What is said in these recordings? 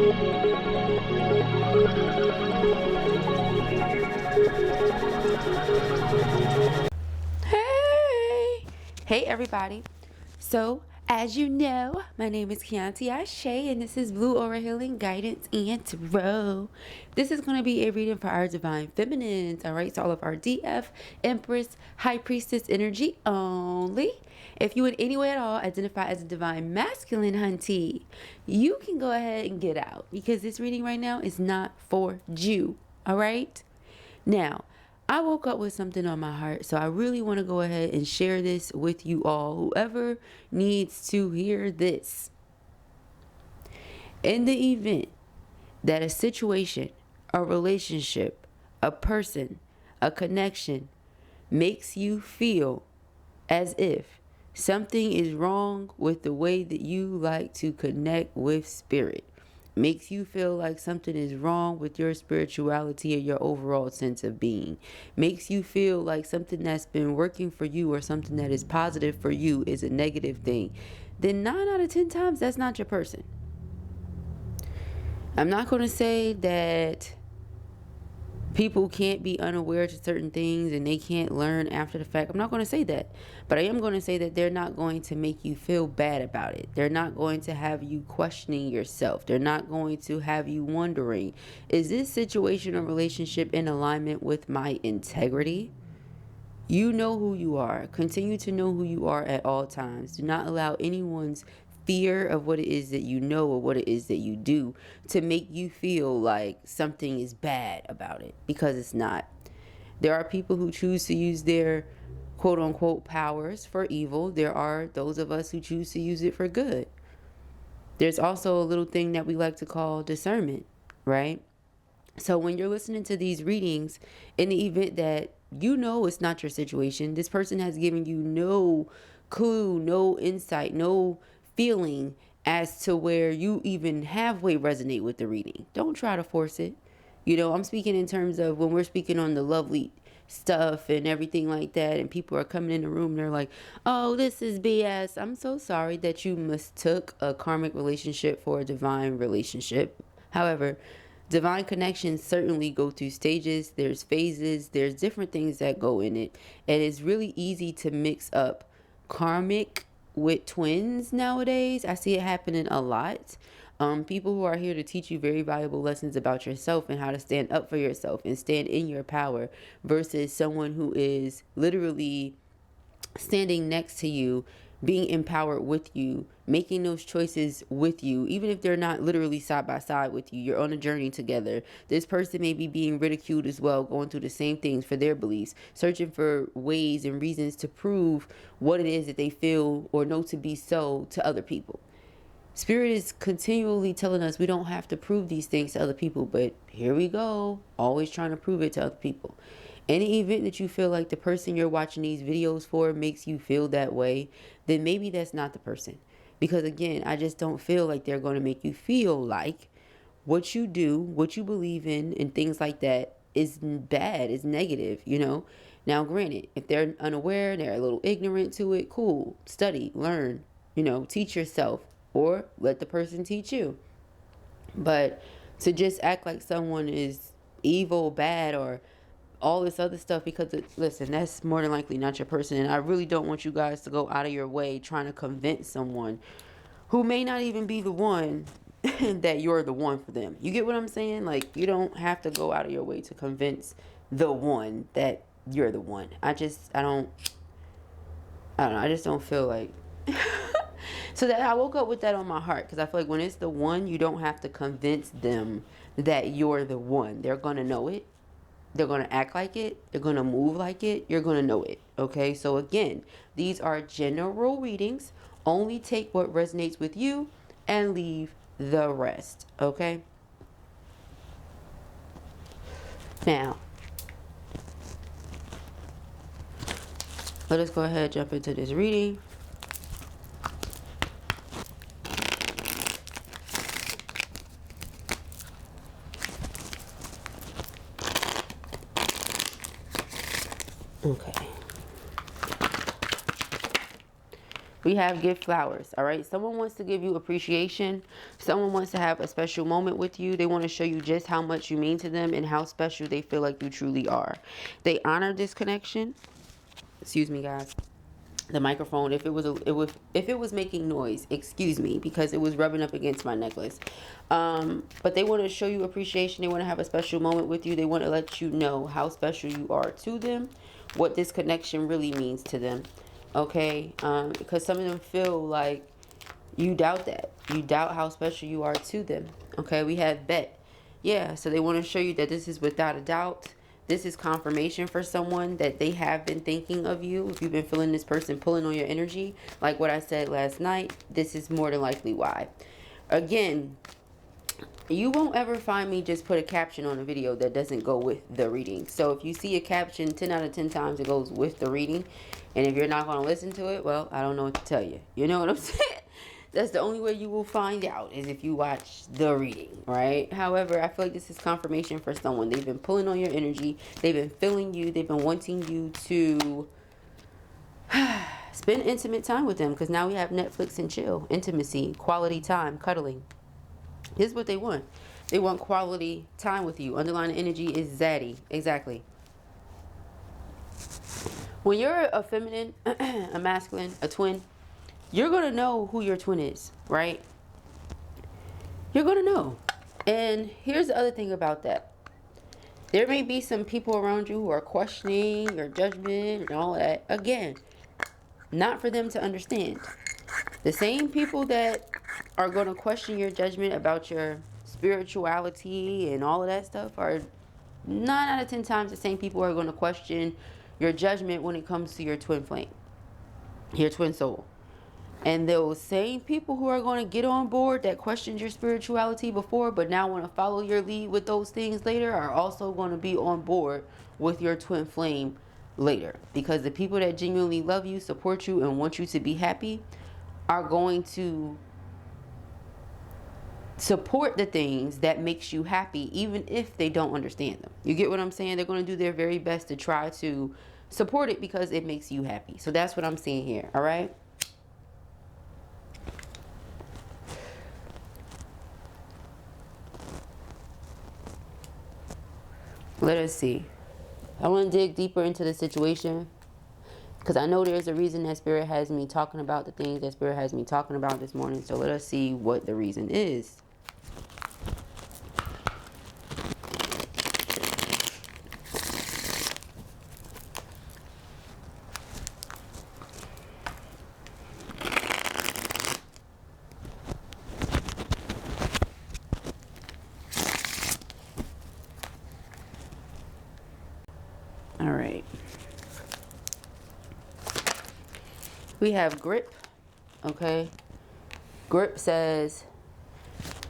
Hey everybody. So as you know, my name is Kianti Ayshea and this is Blue Aura Healing Guidance and Tarot. This is going to be a reading for our Divine Feminines, alright? So all of our DF, Empress, High Priestess energy only. If you in any way at all identify as a Divine Masculine, hunty, you can go ahead and get out because this reading right now is not for you, alright? Now, I woke up with something on my heart, so I really want to go ahead and share this with you all, whoever needs to hear this. In the event that a situation, a relationship, a person, a connection makes you feel as if something is wrong with the way that you like to connect with spirit, makes you feel like something is wrong with your spirituality or your overall sense of being, makes you feel like something that's been working for you or something that is positive for you is a negative thing, then 9 out of 10 times that's not your person. I'm not going to say that people can't be unaware to certain things and they can't learn after the fact. I'm not going to say that. But I am going to say that they're not going to make you feel bad about it. They're not going to have you questioning yourself. They're not going to have you wondering, is this situation or relationship in alignment with my integrity? You know who you are. Continue to know who you are at all times. Do not allow anyone's fear of what it is that you know or what it is that you do to make you feel like something is bad about it, because it's not. There are people who choose to use their quote unquote powers for evil. There are those of us who choose to use it for good. There's also a little thing that we like to call discernment, right? So when you're listening to these readings, in the event that you know it's not your situation, this person has given you no clue, no insight, no feeling as to where you even halfway resonate with the reading, don't try to force it. You know, I'm speaking in terms of when we're speaking on the lovely stuff and everything like that, and people are coming in the room, they're like, oh, this is BS. I'm so sorry that you mistook a karmic relationship for a divine relationship. However, divine connections certainly go through stages. There's phases. There's different things that go in it. And it's really easy to mix up karmic with twins nowadays. I see it happening a lot. People who are here to teach you very valuable lessons about yourself and how to stand up for yourself and stand in your power, versus someone who is literally standing next to you, being empowered with you, making those choices with you, even if they're not literally side by side with you. You're on a journey together. This person may be being ridiculed as well, going through the same things for their beliefs, searching for ways and reasons to prove what it is that they feel or know to be so to other people. Spirit is continually telling us we don't have to prove these things to other people, but here we go, always trying to prove it to other people. Any event that you feel like the person you're watching these videos for makes you feel that way, then maybe that's not the person. Because again, I just don't feel like they're going to make you feel like what you do, what you believe in, and things like that is bad, is negative, you know. Now, granted, if they're unaware, they're a little ignorant to it, cool. Study, learn, you know, teach yourself, or let the person teach you. But to just act like someone is evil, bad, or all this other stuff, because listen, that's more than likely not your person. And I really don't want you guys to go out of your way trying to convince someone who may not even be the one that you're the one for them. You get what I'm saying? Like, you don't have to go out of your way to convince the one that you're the one. I don't know. I just don't feel like so that I woke up with that on my heart, because I feel like when it's the one, you don't have to convince them that you're the one. They're gonna know it. They're going to act like it. They're going to move like it. You're going to know it. Okay. So again, these are general readings. Only take what resonates with you and leave the rest. Okay. Now, let us go ahead and jump into this reading. Okay. We have give flowers, all right? Someone wants to give you appreciation. Someone wants to have a special moment with you. They want to show you just how much you mean to them and how special they feel like you truly are. They honor this connection. Excuse me, guys. The microphone, if it was making noise, excuse me, because it was rubbing up against my necklace. But they want to show you appreciation. They want to have a special moment with you. They want to let you know how special you are to them, what this connection really means to them. Okay, because some of them feel like you doubt that. You doubt how special you are to them. Okay, we have bet. Yeah, so they want to show you that this is without a doubt. This is confirmation for someone that they have been thinking of you. If you've been feeling this person pulling on your energy, like what I said last night, this is more than likely why. Again, you won't ever find me just put a caption on a video that doesn't go with the reading. So if you see a caption 10 out of 10 times it goes with the reading, and if you're not going to listen to it, well, I don't know what to tell you. You know what I'm saying? That's the only way you will find out, is if you watch the reading, right? However, I feel like this is confirmation for someone. They've been pulling on your energy. They've been feeling you. They've been wanting you to spend intimate time with them, because now we have Netflix and chill, intimacy, quality time, cuddling. This is what they want. They want quality time with you. Underlying energy is zaddy. Exactly. When you're a feminine, a masculine, a twin, you're going to know who your twin is, right? You're going to know. And here's the other thing about that. There may be some people around you who are questioning your judgment and all that. Again, not for them to understand. The same people that are going to question your judgment about your spirituality and all of that stuff are 9 out of 10 times the same people who are going to question your judgment when it comes to your twin flame, your twin soul. And those same people who are going to get on board that questioned your spirituality before but now want to follow your lead with those things later are also going to be on board with your twin flame later. Because the people that genuinely love you, support you, and want you to be happy are going to support the things that makes you happy, even if they don't understand them. You get what I'm saying? They're going to do their very best to try to support it because it makes you happy. So that's what I'm seeing here. All right. Let us see. I want to dig deeper into the situation, because I know there's a reason that Spirit has me talking about the things that Spirit has me talking about this morning. So let us see what the reason is. All right. We have grip. Okay. Grip says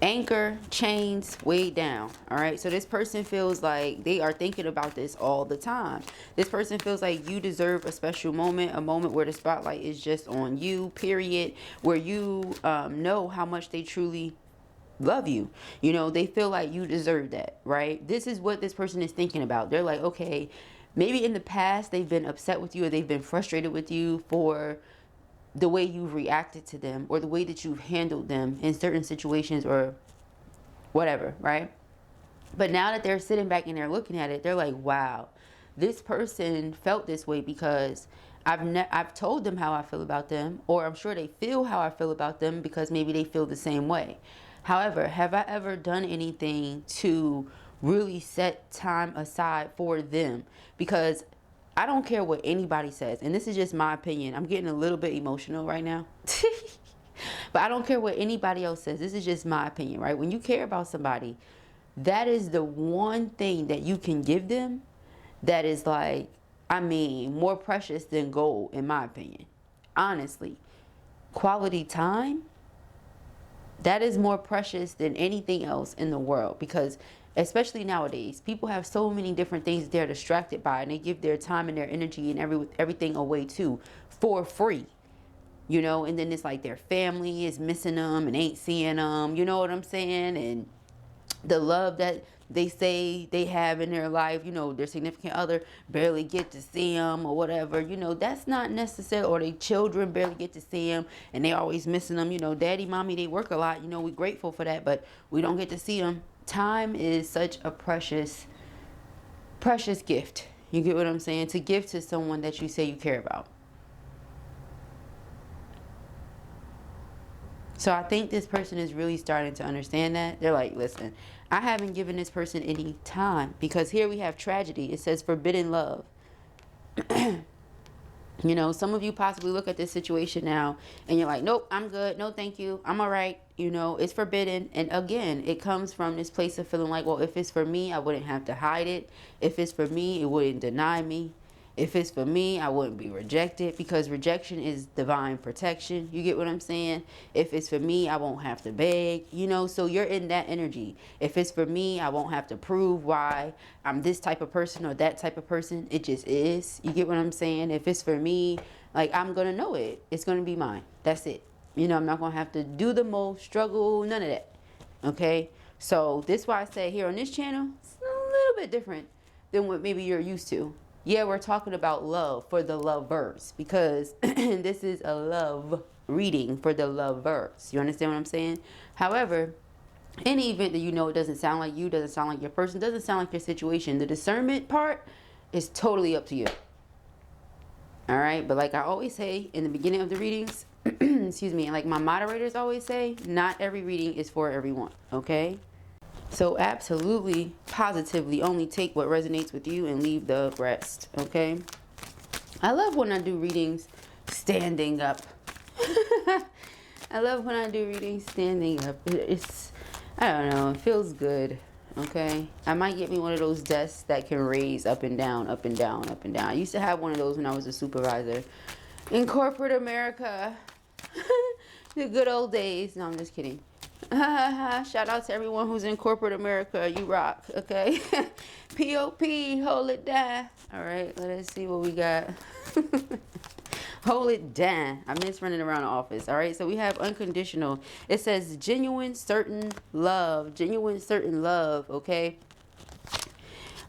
anchor, chains, weighed down. All right. So this person feels like they are thinking about this all the time. This person feels like you deserve a special moment, a moment where the spotlight is just on you, period, where you know how much they truly love you. You know, they feel like you deserve that, right? This is what this person is thinking about. They're like, okay, maybe in the past they've been upset with you, or they've been frustrated with you for the way you've reacted to them, or the way that you've handled them in certain situations, or whatever, right? But now that they're sitting back and they're looking at it, they're like, wow, this person felt this way because I've told them how I feel about them, or I'm sure they feel how I feel about them because maybe they feel the same way. However, have I ever done anything to really set time aside for them? Because I don't care what anybody says, and this is just my opinion. I'm getting a little bit emotional right now. But I don't care what anybody else says. This is just my opinion, right? When you care about somebody, that is the one thing that you can give them that is like, I mean, more precious than gold, in my opinion. Honestly, quality time, that is more precious than anything else in the world. Because especially nowadays, people have so many different things they're distracted by, and they give their time and their energy and everything away too for free, you know. And then it's like their family is missing them and ain't seeing them, you know what I'm saying? And the love that they say they have in their life, you know, their significant other barely get to see them or whatever, you know, that's not necessary. Or their children barely get to see them and they always missing them. You know, daddy, mommy, they work a lot. You know, we're grateful for that, but we don't get to see them. Time is such a precious gift. You get what I'm saying? To give to someone that you say you care about. So I think this person is really starting to understand that. They're like, listen, I haven't given this person any time, because here we have tragedy. It says forbidden love. You know, some of you possibly look at this situation now and you're like, nope, I'm good. No, thank you. I'm all right. You know, it's forbidden. And again, it comes from this place of feeling like, well, if it's for me, I wouldn't have to hide it. If it's for me, it wouldn't deny me. If it's for me, I wouldn't be rejected, because rejection is divine protection. You get what I'm saying? If it's for me, I won't have to beg, you know, so you're in that energy. If it's for me, I won't have to prove why I'm this type of person or that type of person. It just is. You get what I'm saying? If it's for me, like, I'm going to know it. It's going to be mine. That's it. You know, I'm not going to have to do the most, struggle, none of that. Okay? So this is why I say here on this channel, it's a little bit different than what maybe you're used to. Yeah, we're talking about love for the lovers, because this is a love reading for the lovers. You understand what I'm saying? However, in the event that you know it doesn't sound like you, doesn't sound like your person, doesn't sound like your situation, the discernment part is totally up to you. All right? But like I always say in the beginning of the readings, excuse me, and like my moderators always say, not every reading is for everyone. Okay? So absolutely, positively, only take what resonates with you and leave the rest, okay? I love when I do readings standing up. I love when I do readings standing up. It's, I don't know, it feels good, okay? I might get me one of those desks that can raise up and down, up and down, up and down. I used to have one of those when I was a supervisor in corporate America. The good old days. No, I'm just kidding. Shout out to everyone who's in corporate America. You rock, okay? POP, hold it down. All right, let us see what we got. Hold it down. I miss running around the office. All right, so we have unconditional. It says genuine, certain love. Genuine, certain love, okay?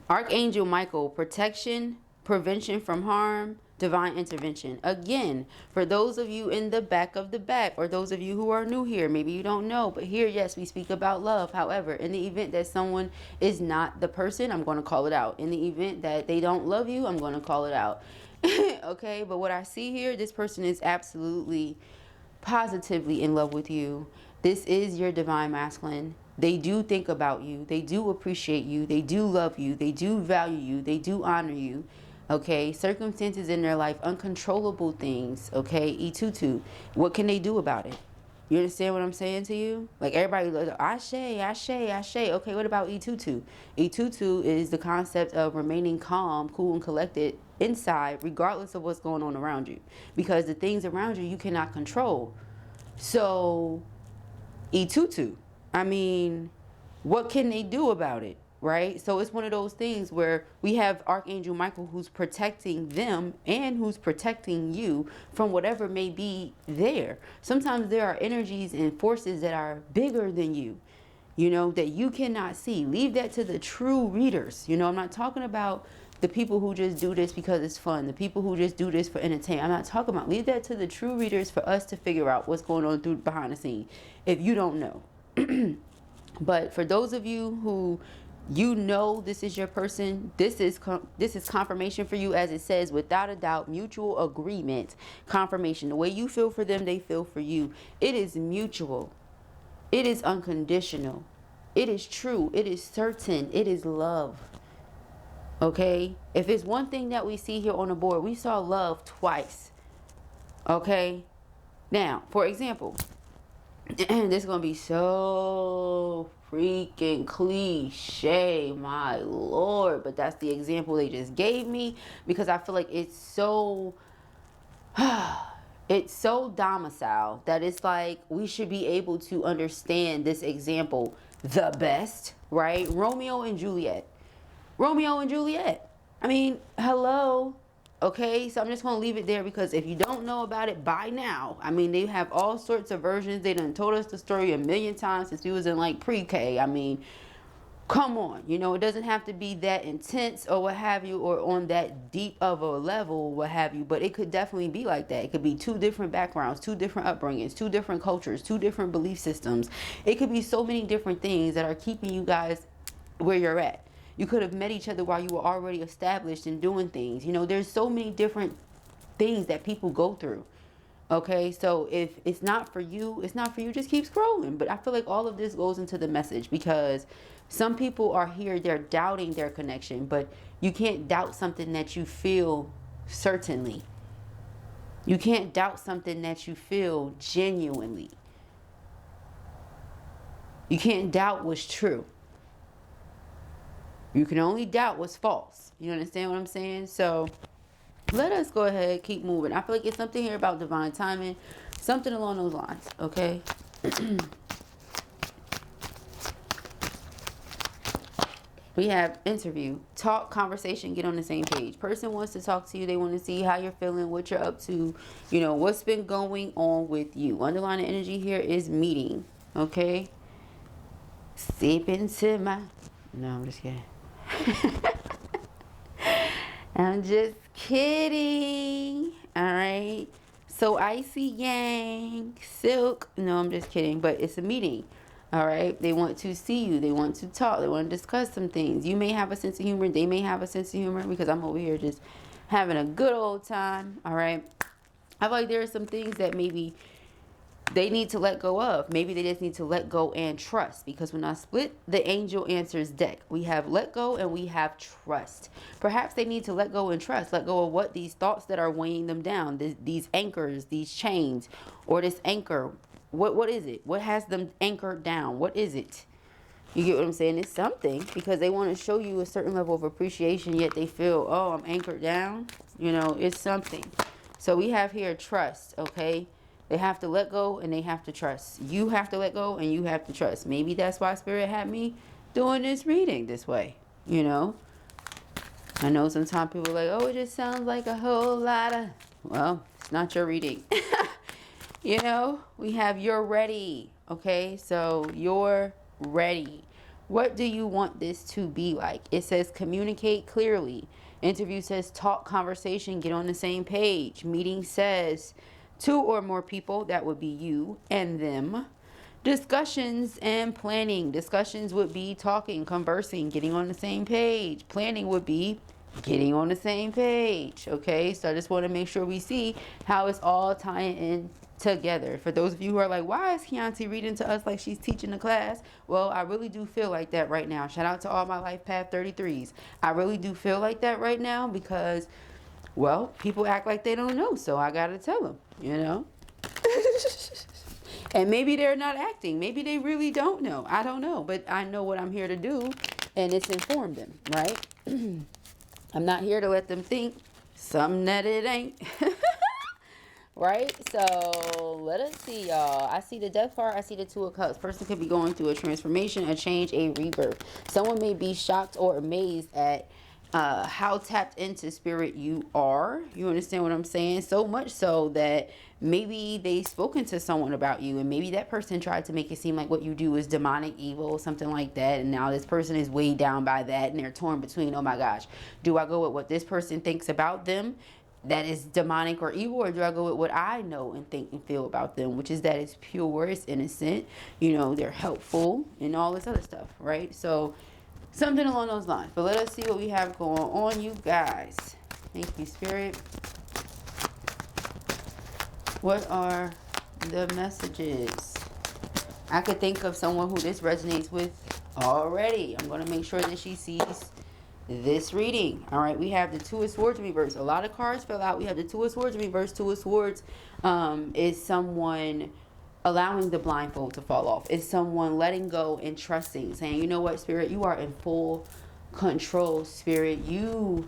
Archangel Michael, protection, prevention from harm, divine intervention. Again, for those of you in the back of the back, or those of you who are new here, maybe you don't know, but here, yes, we speak about love. However, in the event that someone is not the person, I'm going to call it out. In the event that they don't love you, I'm going to call it out. Okay, but what I see here, this person is absolutely positively in love with you. This is your divine masculine. They do think about you. They do appreciate you. They do love you. They do value you. They do honor you. Okay, circumstances in their life, uncontrollable things. Okay, E22, what can they do about it? You understand what I'm saying to you? Like, everybody, Ashe. Okay, what about E22? E22 is the concept of remaining calm, cool, and collected inside, regardless of what's going on around you. Because the things around you, you cannot control. So, E22, I mean, what can they do about it? Right? So it's one of those things where we have Archangel Michael who's protecting them and who's protecting you from whatever may be there. Sometimes there are energies and forces that are bigger than you, you know, that you cannot see. Leave that to the true readers. You know, I'm not talking about the people who just do this because it's fun, the people who just do this for entertainment. I'm not talking about, leave that to the true readers for us to figure out what's going on through behind the scene if you don't know. But for those of you who you know this is your person, this is confirmation for you, as it says, without a doubt, mutual agreement, confirmation. The way you feel for them, they feel for you. It is mutual. It is unconditional. It is true. It is certain. It is love. Okay? If it's one thing that we see here on the board, we saw love twice. Okay? Now, for example, this is going to be so freaking cliche, my lord, but that's the example they just gave me, because I feel like it's so it's so domicile that it's like we should be able to understand this example the best, right? Romeo and Juliet. I mean, hello. Okay, so I'm just going to leave it there, because if you don't know about it by now, I mean, they have all sorts of versions. They done told us the story a million times since we was in like pre-K. I mean, Come on, you know, it doesn't have to be that intense or what have you, or on that deep of a level, what have you, but it could definitely be like that. It could be two different backgrounds, two different upbringings, two different cultures, two different belief systems. It could be so many different things that are keeping you guys where you're at. You could have met each other while you were already established and doing things. You know, there's so many different things that people go through. Okay, so if it's not for you, it's not for you. Just keep scrolling. But I feel like all of this goes into the message, because some people are here, they're doubting their connection, but you can't doubt something that you feel certainly. You can't doubt something that you feel genuinely. You can't doubt what's true. You can only doubt what's false. You understand what I'm saying? So let us go ahead, keep moving. I feel like it's something here about divine timing, something along those lines, okay? We have interview, talk, conversation, get on the same page. Person wants to talk to you. They want to see how you're feeling, what you're up to, you know, what's been going on with you. Underlying energy here is meeting, okay? Sip into my... No, I'm just kidding. I'm just kidding. All right. So Icy Yang, Silk. No, I'm just kidding. But it's a meeting. All right. They want to see you. They want to talk. They want to discuss some things. You may have a sense of humor. They may have a sense of humor, because I'm over here just having a good old time. All right. I feel like there are some things that maybe they need to let go of. Maybe they just need to let go and trust, because when I split the angel answers deck, we have let go and we have trust. Perhaps they need to let go and trust. Let go of what these thoughts that are weighing them down, these anchors, these chains, or this anchor. What is it? What has them anchored down? What is it? You get what I'm saying? It's something, because they want to show you a certain level of appreciation, yet they feel, oh, I'm anchored down. You know, it's something. So we have here trust, okay? They have to let go and they have to trust. You have to let go and you have to trust. Maybe that's why Spirit had me doing this reading this way, you know? I know sometimes people are like, oh, it just sounds like a whole lot of... Well, it's not your reading. You know, we have you're ready, okay? So you're ready. What do you want this to be like? It says communicate clearly. Interview says talk, conversation, get on the same page. Meeting says... 2 or more people, that would be you and them. Discussions and planning. Discussions would be talking, conversing, getting on the same page. Planning would be getting on the same page. Okay, so I just want to make sure we see how it's all tying in together. For those of you who are like, why is Kianti reading to us like she's teaching a class? Well, I really do feel like that right now. Shout out to all my Life Path 33s. I really do feel like that right now, because... well, people act like they don't know, so I gotta tell them, you know? And maybe they're not acting. Maybe they really don't know. I don't know, but I know what I'm here to do, and it's inform them, right? I'm not here to let them think something that it ain't. Right? So let us see, y'all. I see the Death card. I see the 2 of Cups. Person could be going through a transformation, a change, a rebirth. Someone may be shocked or amazed at how tapped into spirit you are. You understand what I'm saying? So much so that maybe they've spoken to someone about you, and maybe that person tried to make it seem like what you do is demonic, evil, something like that, and now this person is weighed down by that, and they're torn between, oh my gosh, do I go with what this person thinks about them that is demonic or evil, or do I go with what I know and think and feel about them, which is that it's pure, it's innocent, you know, they're helpful and all this other stuff, right? So something along those lines. But let us see what we have going on, you guys. Thank you, Spirit. What are the messages? I could think of someone who this resonates with already. I'm going to make sure that she sees this reading. All right, we have the 2 of Swords in reverse. A lot of cards fell out. We have the 2 of Swords in reverse. 2 of Swords is someone... allowing the blindfold to fall off. It's someone letting go and trusting, saying, you know what, Spirit, you are in full control, Spirit. You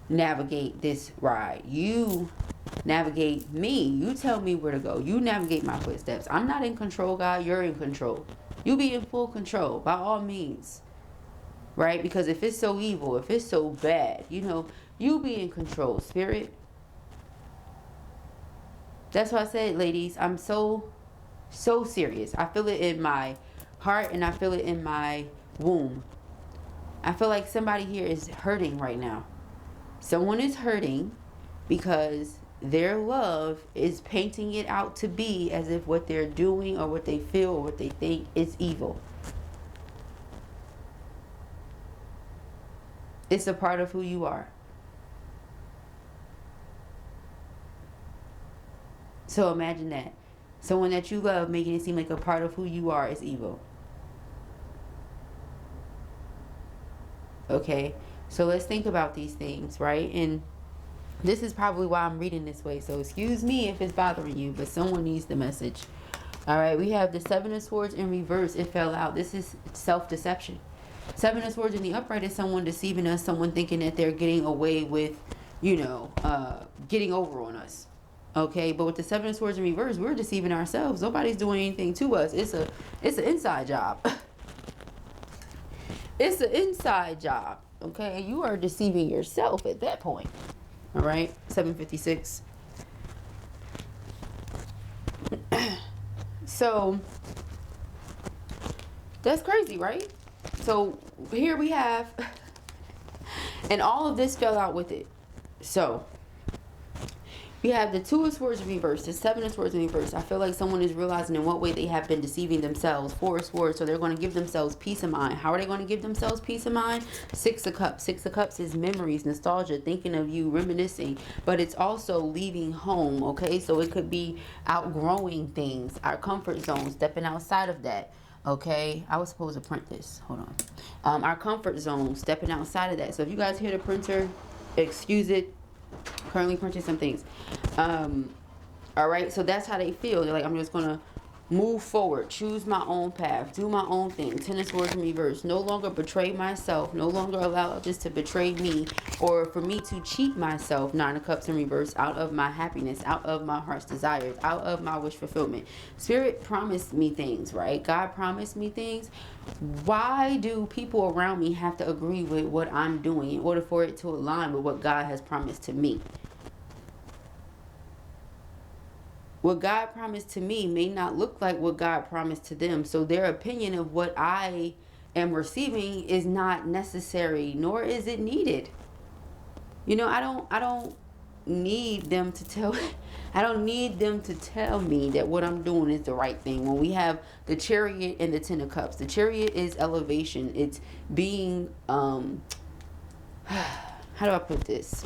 navigate this ride. You navigate me. You tell me where to go. You navigate my footsteps. I'm not in control, God. You're in control. You be in full control by all means. Right? Because if it's so evil, if it's so bad, you know, you be in control, Spirit. That's why I said, ladies, I'm so serious. I feel it in my heart and I feel it in my womb. I feel like somebody here is hurting right now. Someone is hurting because their love is painting it out to be as if what they're doing or what they feel or what they think is evil. It's a part of who you are. So imagine that. Someone that you love making it seem like a part of who you are is evil. Okay? So let's think about these things, right? And this is probably why I'm reading this way. So excuse me if it's bothering you, but someone needs the message. All right, we have the Seven of Swords in reverse. It fell out. This is self-deception. Seven of Swords in the upright is someone deceiving us, someone thinking that they're getting away with, you know, getting over on us. Okay, but with the Seven of Swords in reverse, we're deceiving ourselves. Nobody's doing anything to us. It's an inside job. It's an inside job. Okay, you are deceiving yourself at that point. All right, 756. So that's crazy, right? So here we have, and all of this fell out with it. So we have the Two of Swords in reverse, the Seven of Swords in reverse. I feel like someone is realizing in what way they have been deceiving themselves. Four of Swords, so they're going to give themselves peace of mind. How are they going to give themselves peace of mind? Six of Cups. Six of Cups is memories, nostalgia, thinking of you, reminiscing. But it's also leaving home, okay? So it could be outgrowing things, our comfort zone, stepping outside of that. Okay, I was supposed to print this. Hold on. Our comfort zone, stepping outside of that. So if you guys hear the printer, excuse it. Currently printing some things. All right, so that's how they feel. They're like, I'm just gonna move forward, choose my own path, do my own thing. Ten of Swords in reverse. No longer betray myself, no longer allow others to betray me, or for me to cheat myself. Nine of Cups in reverse, out of my happiness, out of my heart's desires, out of my wish fulfillment. Spirit promised me things, right? God promised me things. Why do people around me have to agree with what I'm doing in order for it to align with what God has promised to me? What God promised to me may not look like what God promised to them. So their opinion of what I am receiving is not necessary, nor is it needed. You know, I don't need them to tell I don't need them to tell me that what I'm doing is the right thing. When we have the Chariot and the Ten of Cups, the Chariot is elevation. It's being how do I put this?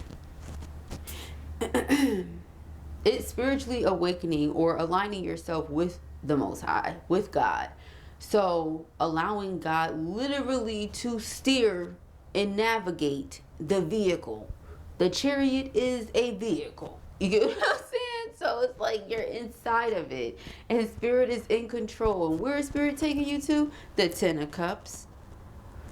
It's spiritually awakening or aligning yourself with the Most High, with God. So allowing God literally to steer and navigate the vehicle. The Chariot is a vehicle. You get what I'm saying? So it's like you're inside of it. And Spirit is in control. And where is Spirit taking you to? The Ten of Cups.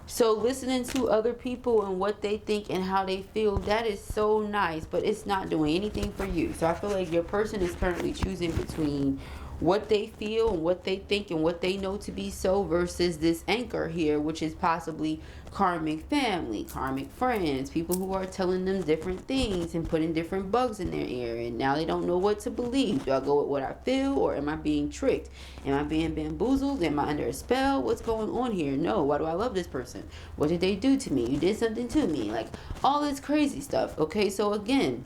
So listening to other people and what they think and how they feel, that is so nice, but it's not doing anything for you. So I feel like your person is currently choosing between what they feel and what they think and what they know to be so versus this anchor here, which is possibly karmic family, karmic friends, people who are telling them different things and putting different bugs in their ear, and now they don't know what to believe. Do I go with what I feel, or am I being tricked? Am I being bamboozled? Am I under a spell? What's going on here? No. Why do I love this person? What did they do to me? You did something to me. Like all this crazy stuff. Okay, so again,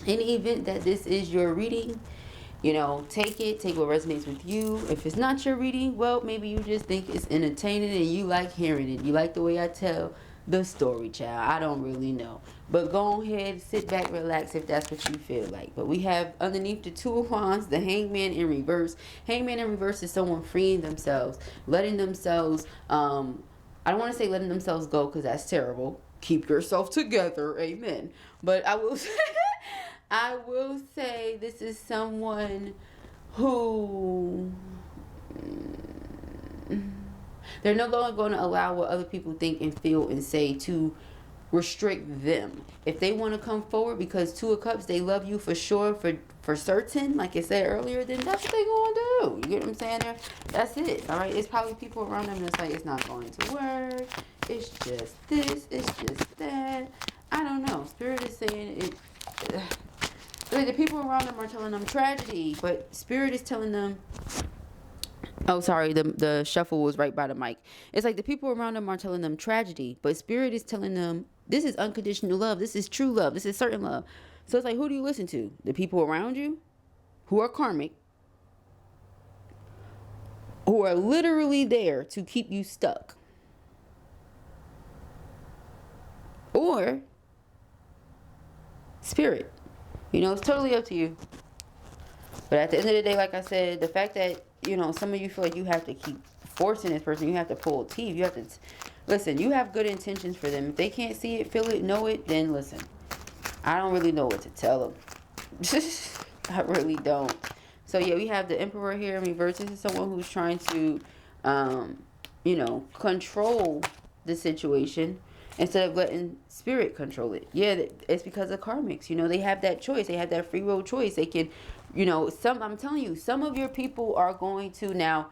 in the event that this is your reading, you know, take what resonates with you. If it's not your reading, well, maybe you just think it's entertaining and you like hearing it. You like the way I tell the story, child. I don't really know. But go ahead, sit back, relax if that's what you feel like. But we have underneath the Two of Wands, the Hangman in reverse. Hangman in reverse is someone freeing themselves, letting themselves, I don't want to say letting themselves go because that's terrible. Keep yourself together. Amen. But I will say... I will say this is someone who they're no longer going to allow what other people think and feel and say to restrict them. If they want to come forward, because Two of Cups, they love you for sure, for certain, like I said earlier, then that's what they're going to do. You get what I'm saying there? That's it. All right. It's probably people around them that's like, it's not going to work. It's just this. It's just that. I don't know. Spirit is saying it. The people around them are telling them tragedy, but Spirit is telling them, Oh, sorry, the shuffle was right by the mic. It's like the people around them are telling them tragedy, but spirit is telling them this is unconditional love, this is true love, this is certain love. So it's like, who do you listen to? The people around you who are karmic, who are literally there to keep you stuck, or spirit. You know, it's totally up to you. But at the end of the day, like I said, the fact that, you know, some of you feel like you have to keep forcing this person, you have to pull teeth, you have to listen, you have good intentions for them. If they can't see it, feel it, know it, then listen, I don't really know what to tell them. I really don't. So yeah, we have the Emperor here in reverse. This is someone who's trying to you know, control the situation instead of letting spirit control it. Yeah, it's because of karmics. You know, they have that choice. They have that free will choice. They can, you know, I'm telling you, some of your people are going to now.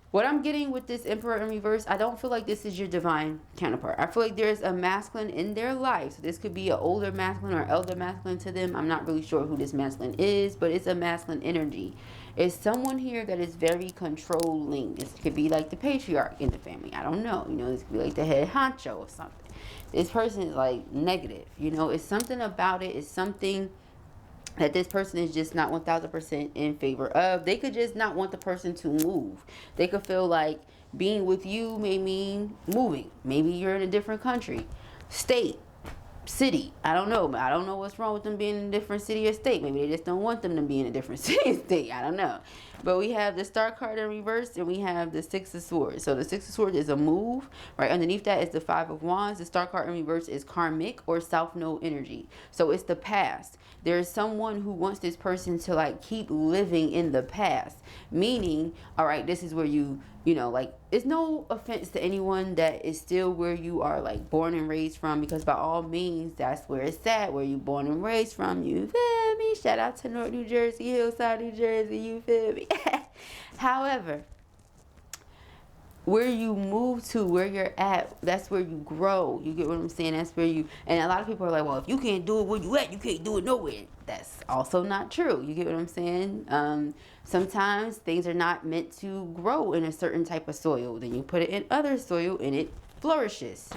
What I'm getting with this Emperor in reverse, I don't feel like this is your divine counterpart. I feel like there's a masculine in their life. So this could be an older masculine or elder masculine to them. I'm not really sure who this masculine is, but it's a masculine energy. It's someone here that is very controlling. This could be like the patriarch in the family. I don't know. You know, this could be like the head honcho or something. This person is like negative. You know, it's something about it. It's something that this person is just not 1000% in favor of. They could just not want the person to move. They could feel like being with you may mean moving. Maybe you're in a different country, state, city. I don't know. I don't know what's wrong with them being in a different city or state. Maybe they just don't want them to be in a different city or state. I don't know. But we have the Star card in reverse, and we have the Six of Swords. So the Six of Swords is a move. Right underneath that is the Five of Wands. The Star card in reverse is karmic or South Node energy. So it's the past. There is someone who wants this person to like keep living in the past. Meaning, all right, this is where you know, like, it's no offense to anyone that is still where you are like born and raised from, because by all means, that's where it's at, where you born and raised from. You feel me? Shout out to North New Jersey, Hillside, New Jersey. You feel me? However, where you move to, where you're at, that's where you grow. You get what I'm saying? That's where you, and a lot of people are like, well, if you can't do it where you at, you can't do it nowhere. That's also not true. You get what I'm saying? Sometimes things are not meant to grow in a certain type of soil. Then you put it in other soil and it flourishes.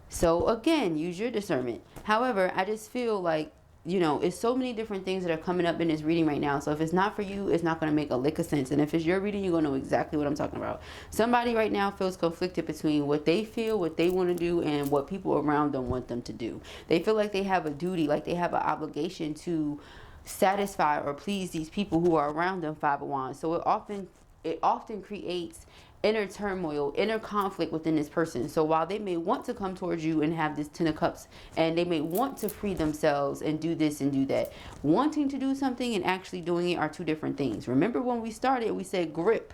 So again, use your discernment. However, I just feel like, you know, it's so many different things that are coming up in this reading right now. So if it's not for you, it's not going to make a lick of sense. And if it's your reading, you're going to know exactly what I'm talking about. Somebody right now feels conflicted between what they feel, what they want to do, and what people around them want them to do. They feel like they have a duty, like they have an obligation to satisfy or please these people who are around them, Five of Wands. So it often creates inner turmoil, inner conflict within this person. So while they may want to come towards you and have this Ten of Cups, and they may want to free themselves and do this and do that, wanting to do something and actually doing it are two different things. Remember when we started, we said grip,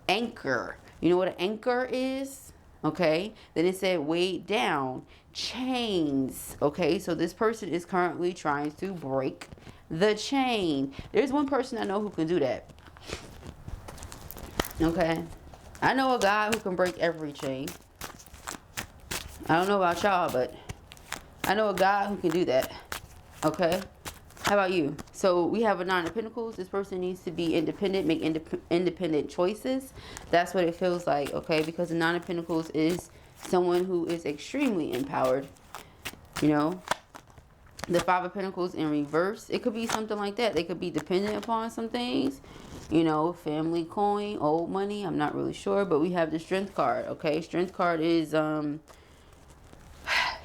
anchor. You know what an anchor is? Okay. Then it said weighed down, chains. Okay. So this person is currently trying to break the chain. There's one person I know who can do that. Okay. I know a guy who can break every chain. I don't know about y'all, but I know a guy who can do that. Okay? How about you? So we have a Nine of Pentacles. This person needs to be independent, make independent choices. That's what it feels like, okay? Because the Nine of Pentacles is someone who is extremely empowered. You know? The Five of Pentacles in reverse. It could be something like that. They could be dependent upon some things. You know, family coin, old money. I'm not really sure. But we have the Strength card, okay? Strength card is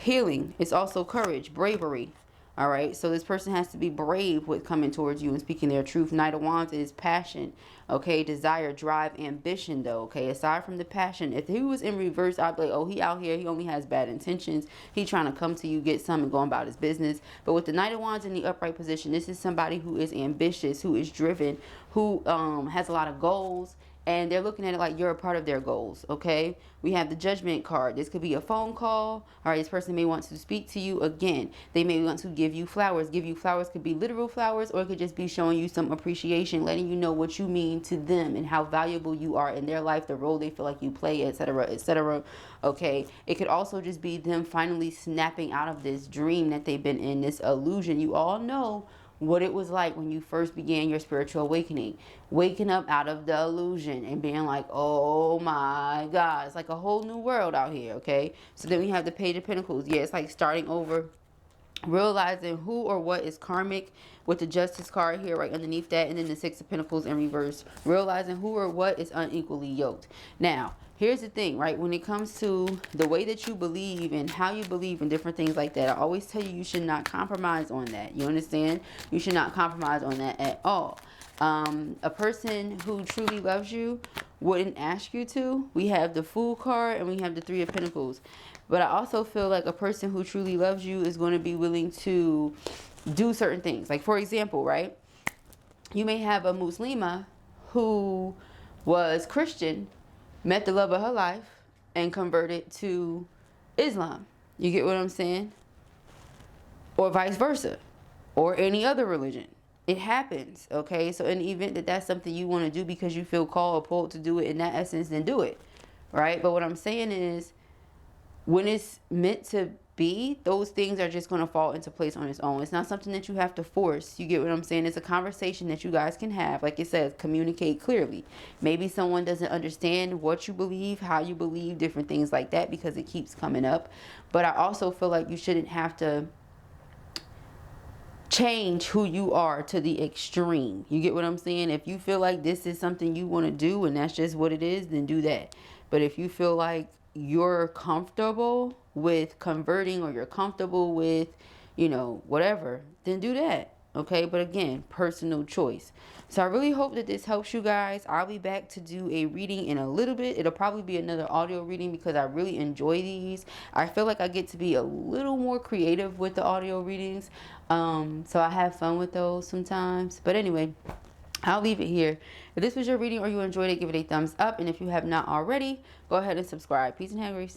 healing. It's also courage, bravery. All right, so this person has to be brave with coming towards you and speaking their truth. Knight of Wands is passion, okay? Desire, drive, ambition, though, okay? Aside from the passion, if he was in reverse, I'd be like, oh, he out here, he only has bad intentions. He trying to come to you, get some, and go about his business. But with the Knight of Wands in the upright position, this is somebody who is ambitious, who is driven, who has a lot of goals. And they're looking at it like you're a part of their goals, okay? We have the Judgment card. This could be a phone call. All right, this person may want to speak to you again. They may want to give you flowers. Give you flowers could be literal flowers, or it could just be showing you some appreciation, letting you know what you mean to them and how valuable you are in their life, the role they feel like you play, etc., etc., okay? It could also just be them finally snapping out of this dream that they've been in, this illusion. You all know what it was like when you first began your spiritual awakening, waking up out of the illusion and being like, oh my God, it's like a whole new world out here, okay? So then we have the Page of Pentacles. Yeah, it's like starting over, realizing who or what is karmic with the Justice card here right underneath that, and then the Six of Pentacles in reverse, realizing who or what is unequally yoked. Now, here's the thing, right? When it comes to the way that you believe and how you believe and different things like that, I always tell you, you should not compromise on that. You understand? You should not compromise on that at all. A person who truly loves you wouldn't ask you to. We have the Fool card and we have the Three of Pentacles. But I also feel like a person who truly loves you is going to be willing to do certain things. Like, for example, right? You may have a Muslima who was Christian, met the love of her life, and converted to Islam. You get what I'm saying? Or vice versa. Or any other religion. It happens, okay? So in the event that that's something you want to do because you feel called or pulled to do it in that essence, then do it, right? But what I'm saying is, when it's meant to be, those things are just going to fall into place on its own. It's not something that you have to force. You get what I'm saying? It's a conversation that you guys can have. Like it says, communicate clearly. Maybe someone doesn't understand what you believe, how you believe, different things like that, because it keeps coming up. But I also feel like you shouldn't have to change who you are to the extreme. You get what I'm saying? If you feel like this is something you want to do and that's just what it is, then do that. But if you feel like you're comfortable with converting, or you're comfortable with, you know, whatever, then do that. Okay, but again, personal choice. So I really hope that this helps you guys. I'll be back to do a reading in a little bit. It'll probably be another audio reading because I really enjoy these. I feel like I get to be a little more creative with the audio readings. So I have fun with those sometimes. But anyway, I'll leave it here. If this was your reading or you enjoyed it, give it a thumbs up. And if you have not already, go ahead and subscribe. Peace and hair, Grace.